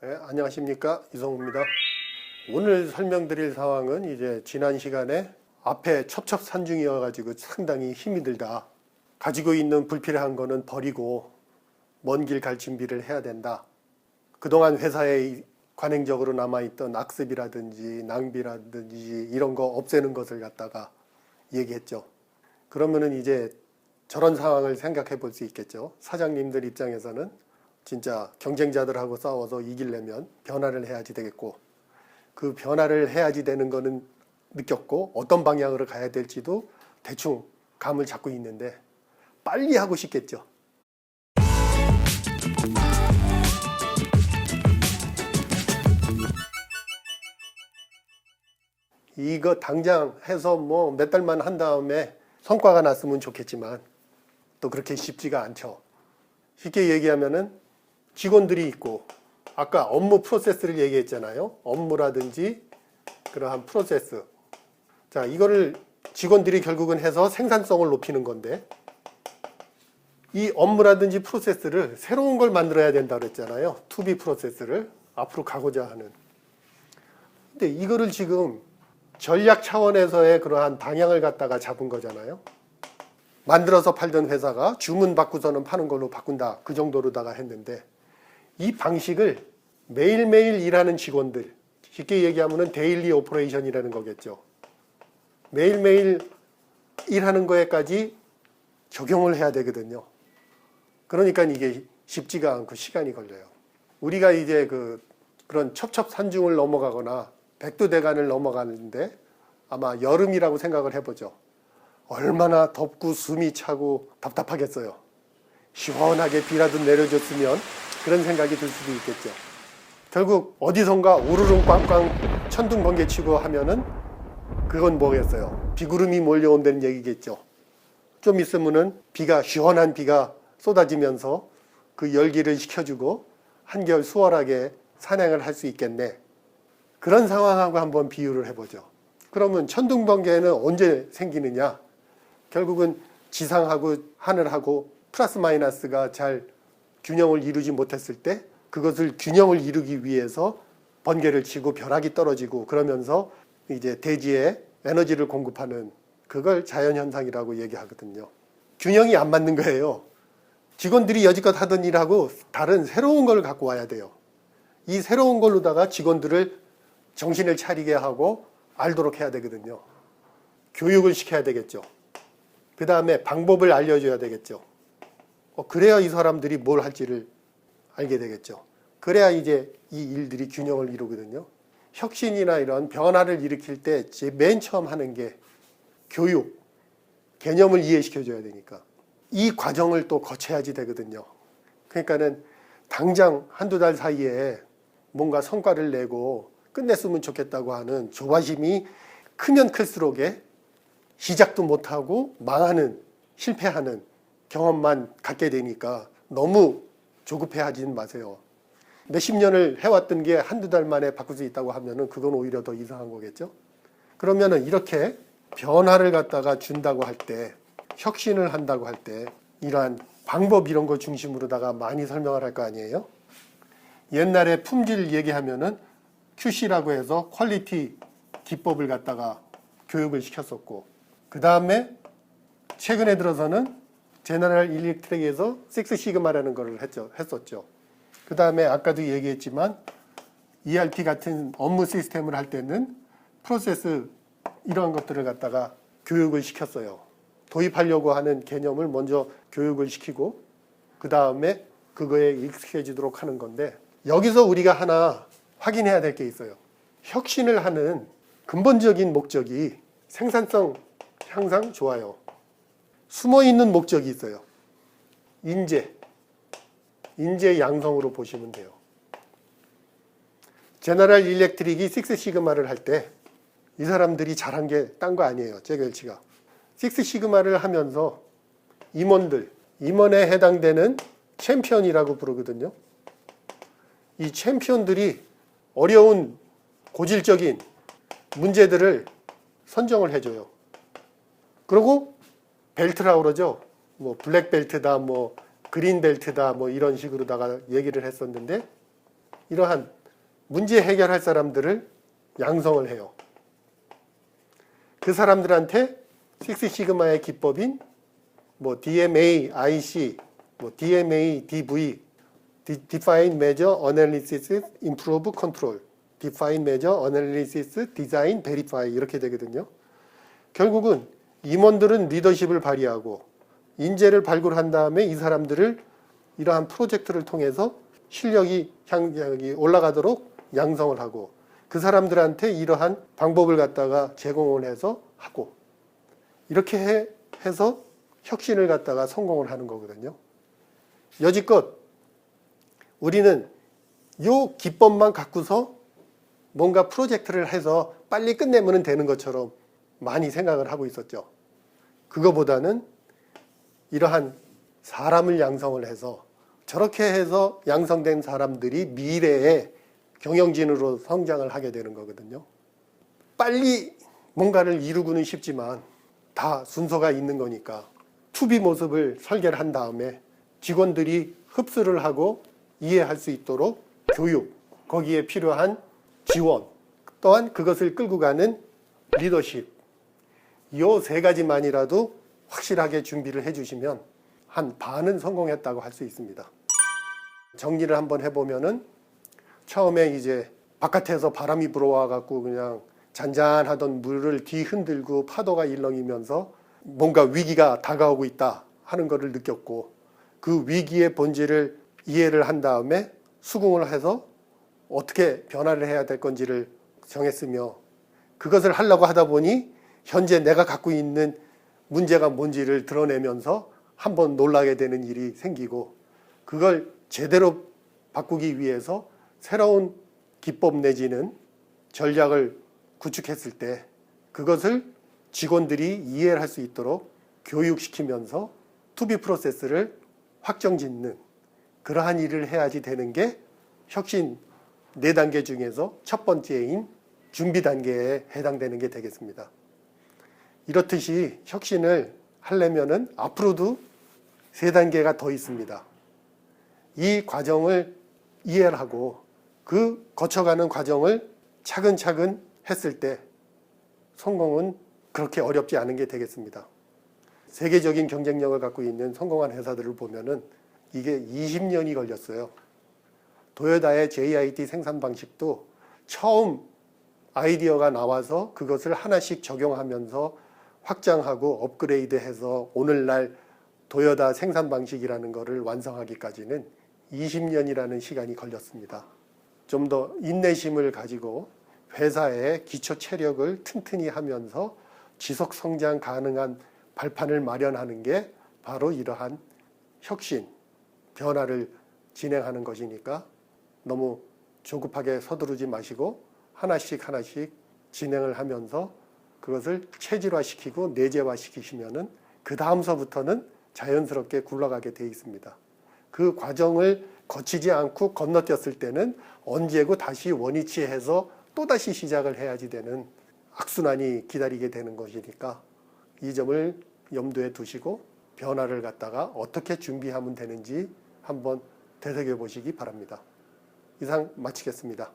네, 안녕하십니까, 이성우입니다. 오늘 설명드릴 상황은 이제 지난 시간에 앞에 첩첩산중이어 가지고 상당히 힘이 들다. 가지고 있는 불필요한 거는 버리고 먼 길 갈 준비를 해야 된다. 그동안 회사에 관행적으로 남아있던 악습이라든지 낭비라든지 이런 거 없애는 것을 갖다가 얘기했죠. 그러면은 이제 저런 상황을 생각해 볼 수 있겠죠. 사장님들 입장에서는 진짜 경쟁자들하고 싸워서 이기려면 변화를 해야지 되겠고, 그 변화를 해야지 되는 거는 느꼈고 어떤 방향으로 가야 될지도 대충 감을 잡고 있는데 빨리 하고 싶겠죠. 이거 당장 해서 뭐 몇 달만 한 다음에 성과가 났으면 좋겠지만 또 그렇게 쉽지가 않죠. 쉽게 얘기하면은 직원들이 있고, 아까 업무 프로세스를 얘기했잖아요. 업무라든지 그러한 프로세스. 자, 이거를 직원들이 결국은 해서 생산성을 높이는 건데, 이 업무라든지 프로세스를 새로운 걸 만들어야 된다 그랬잖아요. 투비 프로세스를 앞으로 가고자 하는. 근데 이거를 지금 전략 차원에서의 그러한 방향을 갖다가 잡은 거잖아요. 만들어서 팔던 회사가 주문 받고서는 파는 걸로 바꾼다, 그 정도로다가 했는데, 이 방식을 매일매일 일하는 직원들, 쉽게 얘기하면 데일리 오퍼레이션이라는 거겠죠. 매일매일 일하는 거에까지 적용을 해야 되거든요. 그러니까 이게 쉽지가 않고 시간이 걸려요. 우리가 이제 그런 첩첩산중을 넘어가거나 백두대간을 넘어가는데 아마 여름이라고 생각을 해보죠. 얼마나 덥고 숨이 차고 답답하겠어요. 시원하게 비라도 내려줬으면, 그런 생각이 들 수도 있겠죠. 결국 어디선가 오르릉 꽝꽝 천둥 번개 치고 하면은 그건 뭐겠어요? 비구름이 몰려온다는 얘기겠죠. 좀 있으면은 시원한 비가 쏟아지면서 그 열기를 식혀주고 한결 수월하게 산행을 할 수 있겠네. 그런 상황하고 한번 비유를 해보죠. 그러면 천둥 번개는 언제 생기느냐? 결국은 지상하고 하늘하고 플러스 마이너스가 잘 균형을 이루지 못했을 때, 그것을 균형을 이루기 위해서 번개를 치고 벼락이 떨어지고, 그러면서 이제 대지에 에너지를 공급하는, 그걸 자연현상이라고 얘기하거든요. 균형이 안 맞는 거예요. 직원들이 여지껏 하던 일하고 다른 새로운 걸 갖고 와야 돼요. 이 새로운 걸로다가 직원들을 정신을 차리게 하고 알도록 해야 되거든요. 교육을 시켜야 되겠죠. 그 다음에 방법을 알려줘야 되겠죠. 그래야 이 사람들이 뭘 할지를 알게 되겠죠. 그래야 이제 이 일들이 균형을 이루거든요. 혁신이나 이런 변화를 일으킬 때 맨 처음 하는 게 교육, 개념을 이해시켜줘야 되니까 이 과정을 또 거쳐야지 되거든요. 그러니까는 당장 한두 달 사이에 뭔가 성과를 내고 끝냈으면 좋겠다고 하는 조바심이 크면 클수록에 시작도 못하고 망하는, 실패하는 경험만 갖게 되니까 너무 조급해하지는 마세요. 몇십 년을 해왔던 게 한두 달 만에 바꿀 수 있다고 하면은 그건 오히려 더 이상한 거겠죠. 그러면은 이렇게 변화를 갖다가 준다고 할 때, 혁신을 한다고 할 때 이러한 방법 이런 거 중심으로다가 많이 설명을 할 거 아니에요. 옛날에 품질 얘기하면은 QC라고 해서 퀄리티 기법을 갖다가 교육을 시켰었고, 그 다음에 최근에 들어서는 제너럴 일렉트릭에서 식스 시그마라는 걸 했었죠. 그 다음에 아까도 얘기했지만 ERP 같은 업무 시스템을 할 때는 프로세스 이런 것들을 갖다가 교육을 시켰어요. 도입하려고 하는 개념을 먼저 교육을 시키고 그 다음에 그거에 익숙해지도록 하는 건데, 여기서 우리가 하나 확인해야 될 게 있어요. 혁신을 하는 근본적인 목적이 생산성 향상 좋아요. 숨어있는 목적이 있어요. 인재 양성으로 보시면 돼요. 제너럴 일렉트릭이 식스 시그마를 할 때 이 사람들이 잘한 게 딴 거 아니에요. 제겔치가 식스 시그마를 하면서 임원에 해당되는 챔피언이라고 부르거든요. 이 챔피언들이 어려운 고질적인 문제들을 선정을 해줘요. 그리고 벨트라고 그러죠. 뭐 블랙 벨트다, 뭐 그린 벨트다, 뭐 이런 식으로다가 얘기를 했었는데, 이러한 문제 해결할 사람들을 양성을 해요. 그 사람들한테 식스시그마의 기법인 DMA, IC, DMA, DV, Define, Measure, Analysis, Improve, Control, Define, Measure, Analysis, Design, Verify 이렇게 되거든요. 결국은 임원들은 리더십을 발휘하고 인재를 발굴한 다음에 이 사람들을 이러한 프로젝트를 통해서 실력이 올라가도록 양성을 하고 그 사람들한테 이러한 방법을 갖다가 제공을 해서 하고 이렇게 해서 혁신을 갖다가 성공을 하는 거거든요. 여지껏 우리는 요 기법만 갖고서 뭔가 프로젝트를 해서 빨리 끝내면 되는 것처럼 많이 생각을 하고 있었죠. 그거보다는 이러한 사람을 양성을 해서 저렇게 해서 양성된 사람들이 미래에 경영진으로 성장을 하게 되는 거거든요. 빨리 뭔가를 이루고는 싶지만 다 순서가 있는 거니까 투비 모습을 설계를 한 다음에 직원들이 흡수를 하고 이해할 수 있도록 교육, 거기에 필요한 지원, 또한 그것을 끌고 가는 리더십, 이 세 가지만이라도 확실하게 준비를 해주시면 한 반은 성공했다고 할 수 있습니다. 정리를 한번 해보면은 처음에 이제 바깥에서 바람이 불어와 갖고 그냥 잔잔하던 물을 뒤흔들고 파도가 일렁이면서 뭔가 위기가 다가오고 있다 하는 것을 느꼈고 그 위기의 본질을 이해를 한 다음에 수긍을 해서 어떻게 변화를 해야 될 건지를 정했으며 그것을 하려고 하다 보니 현재 내가 갖고 있는 문제가 뭔지를 드러내면서 한번 놀라게 되는 일이 생기고 그걸 제대로 바꾸기 위해서 새로운 기법 내지는 전략을 구축했을 때 그것을 직원들이 이해를 할 수 있도록 교육시키면서 투비 프로세스를 확정짓는 그러한 일을 해야지 되는 게 혁신 4단계 중에서 첫 번째인 준비 단계에 해당되는 게 되겠습니다. 이렇듯이 혁신을 하려면은 앞으로도 3단계가 더 있습니다. 이 과정을 이해를 하고 그 거쳐가는 과정을 차근차근 했을 때 성공은 그렇게 어렵지 않은 게 되겠습니다. 세계적인 경쟁력을 갖고 있는 성공한 회사들을 보면은 이게 20년이 걸렸어요. 도요타의 JIT 생산 방식도 처음 아이디어가 나와서 그것을 하나씩 적용하면서 확장하고 업그레이드해서 오늘날 도요타 생산 방식이라는 것을 완성하기까지는 20년이라는 시간이 걸렸습니다. 좀 더 인내심을 가지고 회사의 기초 체력을 튼튼히 하면서 지속 성장 가능한 발판을 마련하는 게 바로 이러한 혁신, 변화를 진행하는 것이니까 너무 조급하게 서두르지 마시고 하나씩 진행을 하면서 그것을 체질화시키고 내재화시키시면은 그 다음서부터는 자연스럽게 굴러가게 되어 있습니다. 그 과정을 거치지 않고 건너뛰었을 때는 언제고 다시 원위치해서 또다시 시작을 해야지 되는 악순환이 기다리게 되는 것이니까 이 점을 염두에 두시고 변화를 갖다가 어떻게 준비하면 되는지 한번 되새겨 보시기 바랍니다. 이상 마치겠습니다.